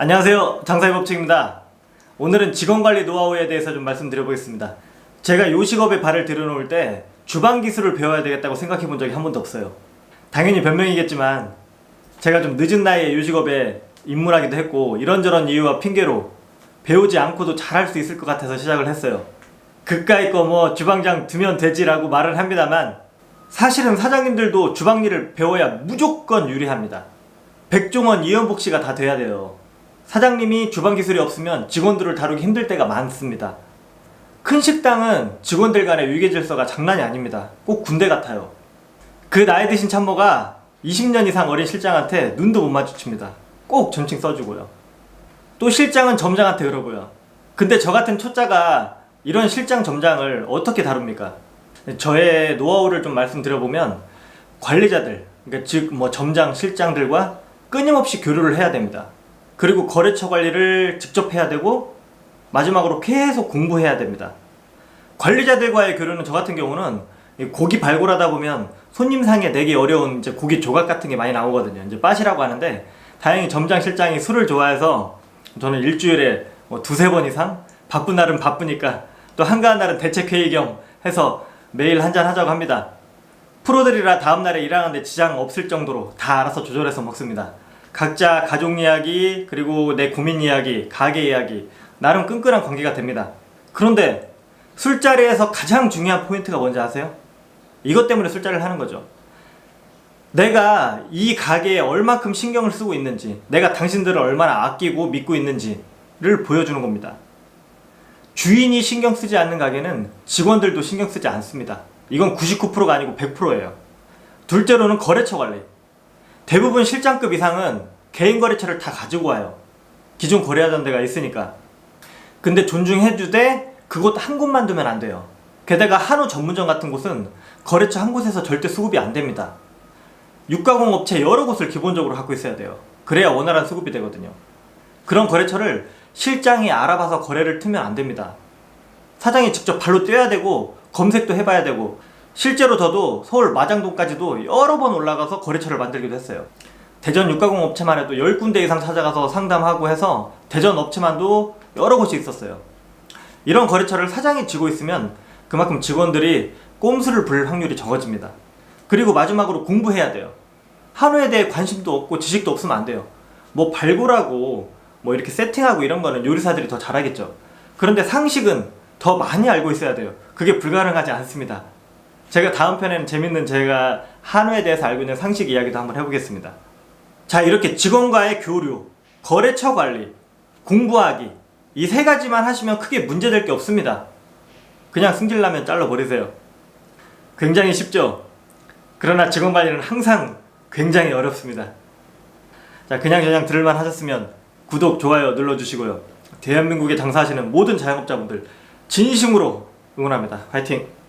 안녕하세요, 장사의 법칙입니다. 오늘은 직원관리 노하우에 대해서 좀 말씀드려보겠습니다. 제가 요식업에 발을 들여놓을 때 주방 기술을 배워야 되겠다고 생각해 본 적이 한 번도 없어요. 당연히 변명이겠지만 제가 좀 늦은 나이에 요식업에 입문하기도 했고 이런저런 이유와 핑계로 배우지 않고도 잘할 수 있을 것 같아서 시작을 했어요. 그까이 거 뭐 주방장 두면 되지라고 말을 합니다만 사실은 사장님들도 주방 일을 배워야 무조건 유리합니다. 백종원, 이연복 씨가 다 돼야 돼요. 사장님이 주방 기술이 없으면 직원들을 다루기 힘들 때가 많습니다. 큰 식당은 직원들 간의 위계 질서가 장난이 아닙니다. 꼭 군대 같아요. 그 나이 드신 참모가 20년 이상 어린 실장한테 눈도 못 마주칩니다. 꼭 존칭 써주고요. 또 실장은 점장한테 그러고요. 근데 저 같은 초짜가 이런 실장 점장을 어떻게 다룹니까? 저의 노하우를 좀 말씀드려보면 관리자들, 그러니까 즉 점장, 실장들과 끊임없이 교류를 해야 됩니다. 그리고 거래처 관리를 직접 해야 되고 마지막으로 계속 공부해야 됩니다. 관리자들과의 교류는 저 같은 경우는 고기 발굴하다 보면 손님상에 내기 어려운 이제 고기 조각 같은 게 많이 나오거든요. 이제 빠시라고 하는데 다행히 점장 실장이 술을 좋아해서 저는 일주일에 두세 번 이상 바쁜 날은 바쁘니까 또 한가한 날은 대책회의 겸 해서 매일 한잔 하자고 합니다. 프로들이라 다음날에 일하는데 지장 없을 정도로 다 알아서 조절해서 먹습니다. 각자 가족 이야기, 그리고 내 고민 이야기, 가게 이야기, 나름 끈끈한 관계가 됩니다. 그런데 술자리에서 가장 중요한 포인트가 뭔지 아세요? 이것 때문에 술자리를 하는 거죠. 내가 이 가게에 얼마큼 신경을 쓰고 있는지, 내가 당신들을 얼마나 아끼고 믿고 있는지를 보여주는 겁니다. 주인이 신경 쓰지 않는 가게는 직원들도 신경 쓰지 않습니다. 이건 99%가 아니고 100%예요. 둘째로는 거래처 관리. 대부분 실장급 이상은 개인 거래처를 다 가지고 와요. 기존 거래하던 데가 있으니까. 근데 존중해주되 그곳 한 곳만 두면 안 돼요. 게다가 한우 전문점 같은 곳은 거래처 한 곳에서 절대 수급이 안 됩니다. 육가공 업체 여러 곳을 기본적으로 갖고 있어야 돼요. 그래야 원활한 수급이 되거든요. 그런 거래처를 실장이 알아봐서 거래를 트면 안 됩니다. 사장이 직접 발로 뛰어야 되고 검색도 해봐야 되고, 실제로 저도 서울 마장동까지도 여러 번 올라가서 거래처를 만들기도 했어요. 대전 육가공 업체만 해도 10군데 이상 찾아가서 상담하고 해서 대전 업체만도 여러 곳이 있었어요. 이런 거래처를 사장이 쥐고 있으면 그만큼 직원들이 꼼수를 부릴 확률이 적어집니다. 그리고 마지막으로 공부해야 돼요. 한우에 대해 관심도 없고 지식도 없으면 안 돼요. 발굴하고 이렇게 세팅하고 이런 거는 요리사들이 더 잘하겠죠. 그런데 상식은 더 많이 알고 있어야 돼요. 그게 불가능하지 않습니다. 제가 다음 편에는 재밌는 제가 한우에 대해서 알고 있는 상식 이야기도 한번 해보겠습니다. 자, 이렇게 직원과의 교류, 거래처 관리, 공부하기, 이 세 가지만 하시면 크게 문제될 게 없습니다. 그냥 승질나면 잘라버리세요. 굉장히 쉽죠? 그러나 직원 관리는 항상 굉장히 어렵습니다. 자, 그냥 들을만 하셨으면 구독, 좋아요 눌러주시고요. 대한민국에 장사하시는 모든 자영업자분들 진심으로 응원합니다. 화이팅!